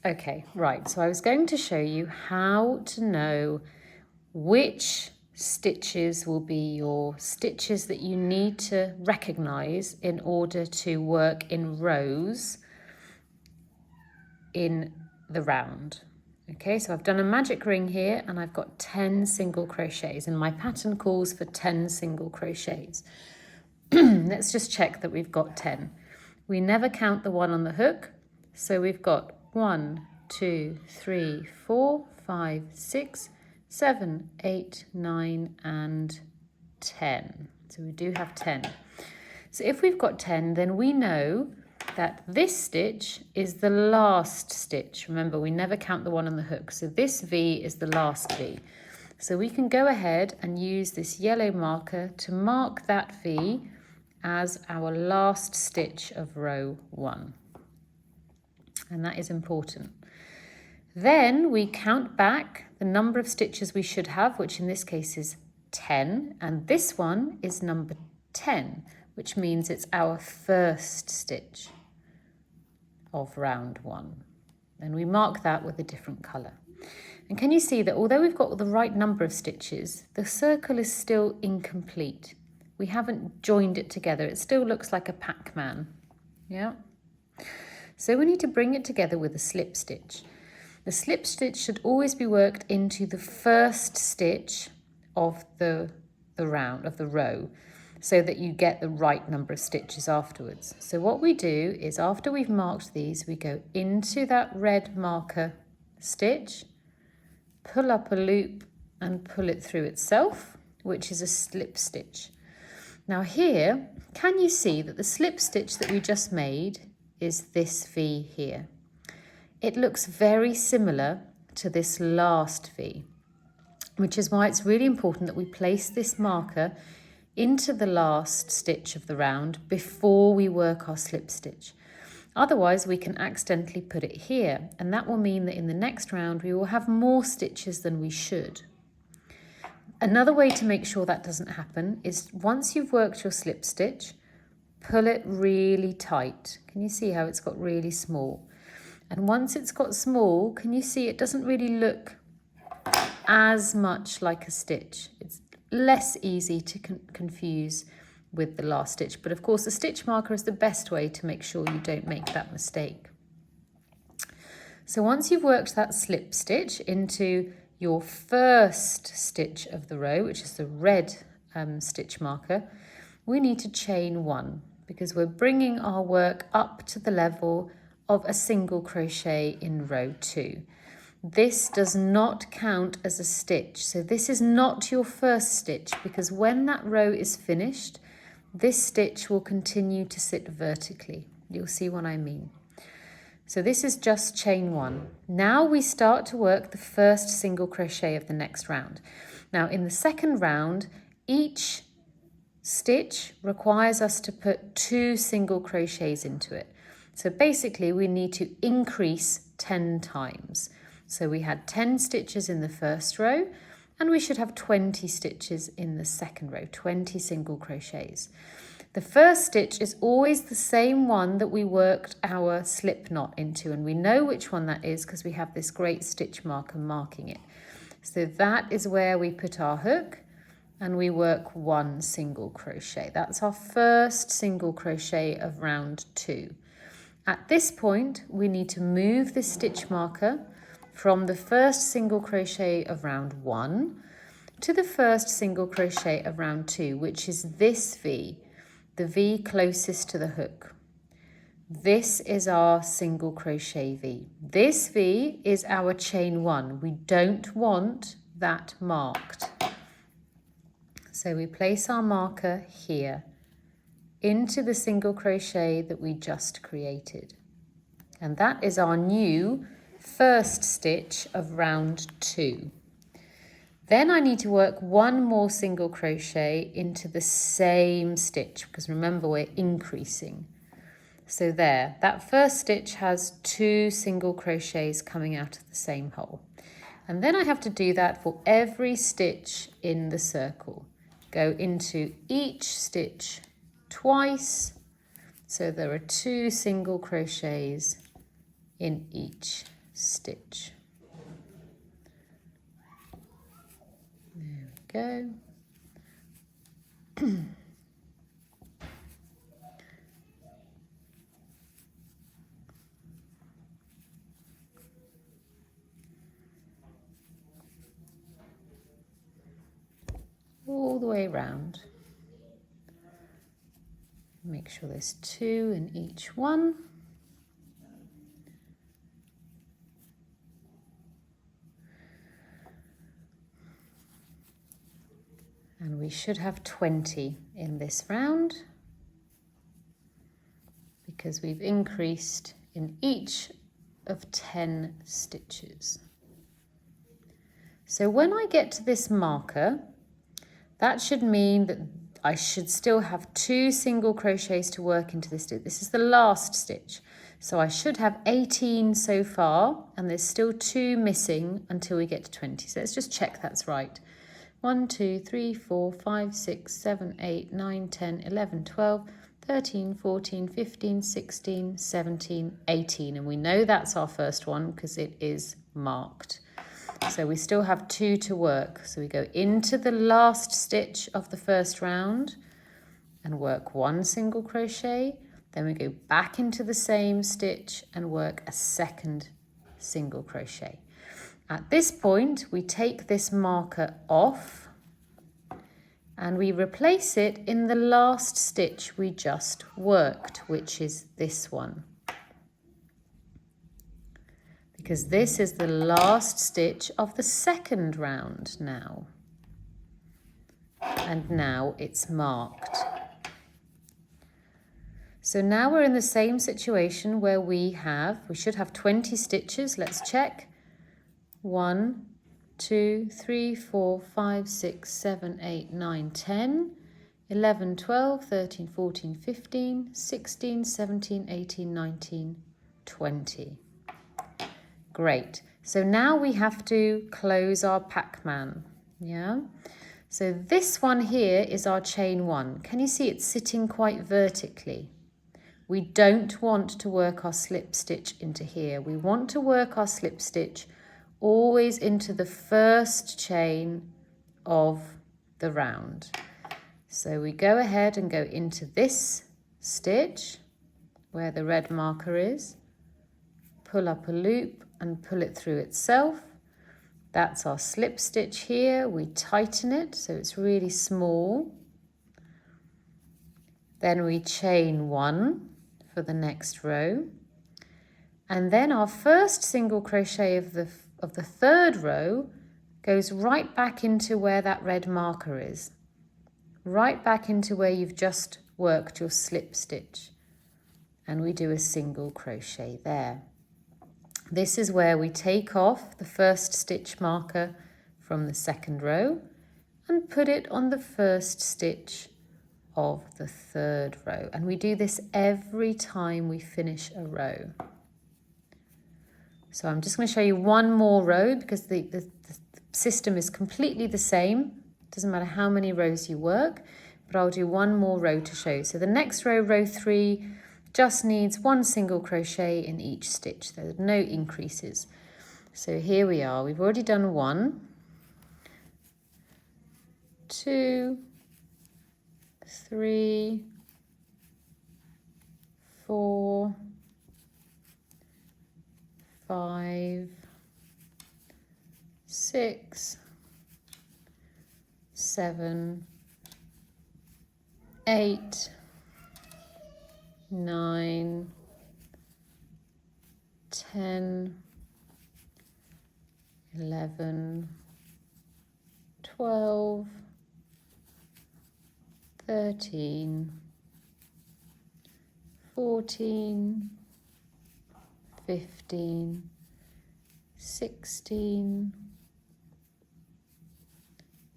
Okay, right, so I was going to show you how to know which stitches will be your stitches that you need to recognize in order to work in rows in the round. Okay, so I've done a magic ring here and I've got 10 single crochets and my pattern calls for 10 single crochets. Let's just check that we've got 10. We never count the one on the hook, so we've got 1, 2, 3, 4, 5, 6, 7, 8, 9 and 10. So we do have 10. So if we've got 10, then we know that this stitch is the last stitch. Remember, we never count the one on the hook, so this V is the last V. So we can go ahead and use this yellow marker to mark that V as our last stitch of row 1. And that is important. Then we count back the number of stitches we should have, which in this case is 10, and this one is number 10, which means it's our first stitch of round 1. And we mark that with a different colour. And can you see that although we've got the right number of stitches, the circle is still incomplete. We haven't joined it together. It still looks like a Pac-Man. Yeah. So we need to bring it together with a slip stitch. The slip stitch should always be worked into the first stitch of the row, so that you get the right number of stitches afterwards. So what we do is after we've marked these, we go into that red marker stitch, pull up a loop and pull it through itself, which is a slip stitch. Now here, can you see that the slip stitch that we just made is this V here? It looks very similar to this last V, which is why it's really important that we place this marker into the last stitch of the round before we work our slip stitch. Otherwise, we can accidentally put it here, and that will mean that in the next round we will have more stitches than we should. Another way to make sure that doesn't happen is once you've worked your slip stitch, pull it really tight. Can you see how it's got really small? And once it's got small, can you see it doesn't really look as much like a stitch? It's less easy to confuse with the last stitch, but of course the stitch marker is the best way to make sure you don't make that mistake. So once you've worked that slip stitch into your first stitch of the row, which is the red stitch marker, we need to chain 1 because we're bringing our work up to the level of a single crochet in row 2. This does not count as a stitch, so this is not your first stitch because when that row is finished, this stitch will continue to sit vertically. You'll see what I mean. So this is just chain 1. Now we start to work the first single crochet of the next round. Now in the second round, each stitch requires us to put 2 single crochets into it. So basically we need to increase 10 times. So we had 10 stitches in the first row and we should have 20 stitches in the second row, 20 single crochets. The first stitch is always the same one that we worked our slip knot into, and we know which one that is because we have this great stitch marker marking it. So that is where we put our hook and we work 1 single crochet. That's our first single crochet of round 2. At this point, we need to move the stitch marker from the first single crochet of round 1 to the first single crochet of round 2, which is this V, the V closest to the hook. This is our single crochet V. This V is our chain 1. We don't want that marked. So we place our marker here into the single crochet that we just created. And that is our new first stitch of round 2. Then I need to work 1 more single crochet into the same stitch because remember we're increasing. So there, that first stitch has 2 single crochets coming out of the same hole. And then I have to do that for every stitch in the circle. Go into each stitch twice. So there are 2 single crochets in each stitch. There we go. All the way around. Make sure there's 2 in each one. And we should have 20 in this round because we've increased in each of 10 stitches. So when I get to this marker, that should mean that I should still have 2 single crochets to work into this stitch. This is the last stitch. So I should have 18 so far, and there's still 2 missing until we get to 20. So let's just check that's right. 1, 2, 3, 4, 5, 6, 7, 8, 9, 10, 11, 12, 13, 14, 15, 16, 17, 18. And we know that's our first one because it is marked. So we still have 2 to work. So we go into the last stitch of the first round and work 1 single crochet. Then we go back into the same stitch and work a second single crochet. At this point, we take this marker off and we replace it in the last stitch we just worked, which is this one. Because this is the last stitch of the second round now. And now it's marked. So now we're in the same situation where we should have 20 stitches. Let's check. 1, 2, 3, 4, 5, 6, 7, 8, 9, 10, 11, 12, 13, 14, 15, 16, 17, 18, 19, 20. Great. So now we have to close our Pac-Man. Yeah. So this one here is our chain 1. Can you see it's sitting quite vertically? We don't want to work our slip stitch into here. We want to work our slip stitch always into the first chain of the round. So we go ahead and go into this stitch where the red marker is, pull up a loop and pull it through itself. That's our slip stitch here. We tighten it so it's really small. Then we chain 1 for the next row. And then our first single crochet of the third row goes right back into where that red marker is. Right back into where you've just worked your slip stitch. And we do a single crochet there. This is where we take off the first stitch marker from the second row and put it on the first stitch of the third row. And we do this every time we finish a row. So I'm just going to show you one more row because the system is completely the same. Doesn't matter how many rows you work, but I'll do one more row to show you. So the next row, row 3, just needs 1 single crochet in each stitch. There's no increases. So here we are. We've already done 1, 2, 3, 4, 5, 6, 7, 8, 9, 10, 11, 12, 13, 14, 15, 16,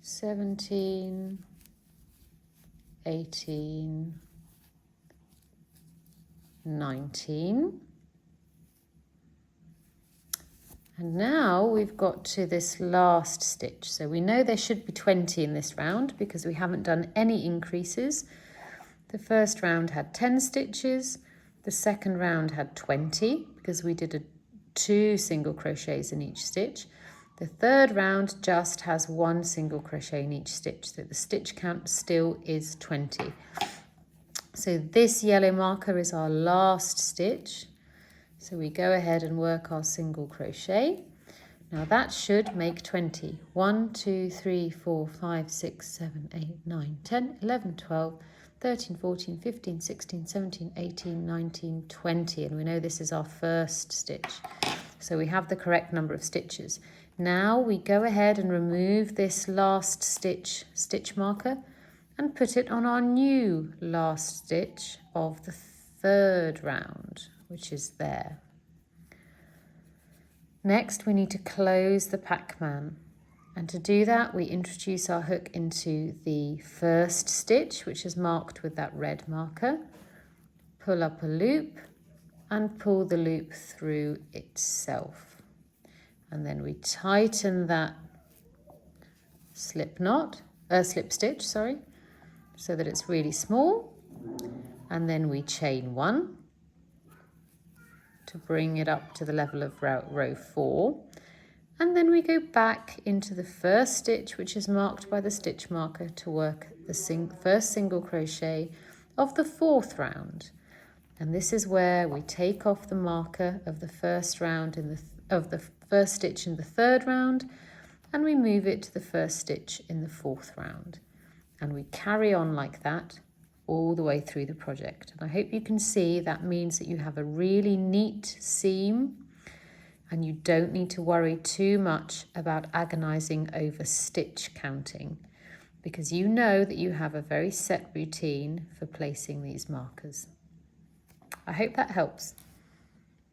17, 18, 19. And now we've got to this last stitch. So we know there should be 20 in this round because we haven't done any increases. The first round had 10 stitches. The second round had 20 because we did a 2 single crochets in each stitch. The third round just has 1 single crochet in each stitch, so the stitch count still is 20. So this yellow marker is our last stitch. So we go ahead and work our single crochet. Now that should make 20. 1, 2, 3, 4, 5, 6, 7, 8, 9, 10, 11, 12, 13, 14, 15, 16, 17, 18, 19, 20. And we know this is our first stitch. So we have the correct number of stitches. Now we go ahead and remove this last stitch marker and put it on our new last stitch of the third round, which is there. Next, we need to close the Pac-Man. And to do that, we introduce our hook into the first stitch, which is marked with that red marker. Pull up a loop and pull the loop through itself. And then we tighten that slip stitch, so that it's really small. And then we chain 1 to bring it up to the level of row 4. And then we go back into the first stitch, which is marked by the stitch marker, to work the first single crochet of the fourth round. And this is where we take off the marker of the first round of the first stitch in the third round, and we move it to the first stitch in the fourth round. And we carry on like that all the way through the project. And I hope you can see that means that you have a really neat seam and you don't need to worry too much about agonizing over stitch counting, because you know that you have a very set routine for placing these markers. I hope that helps.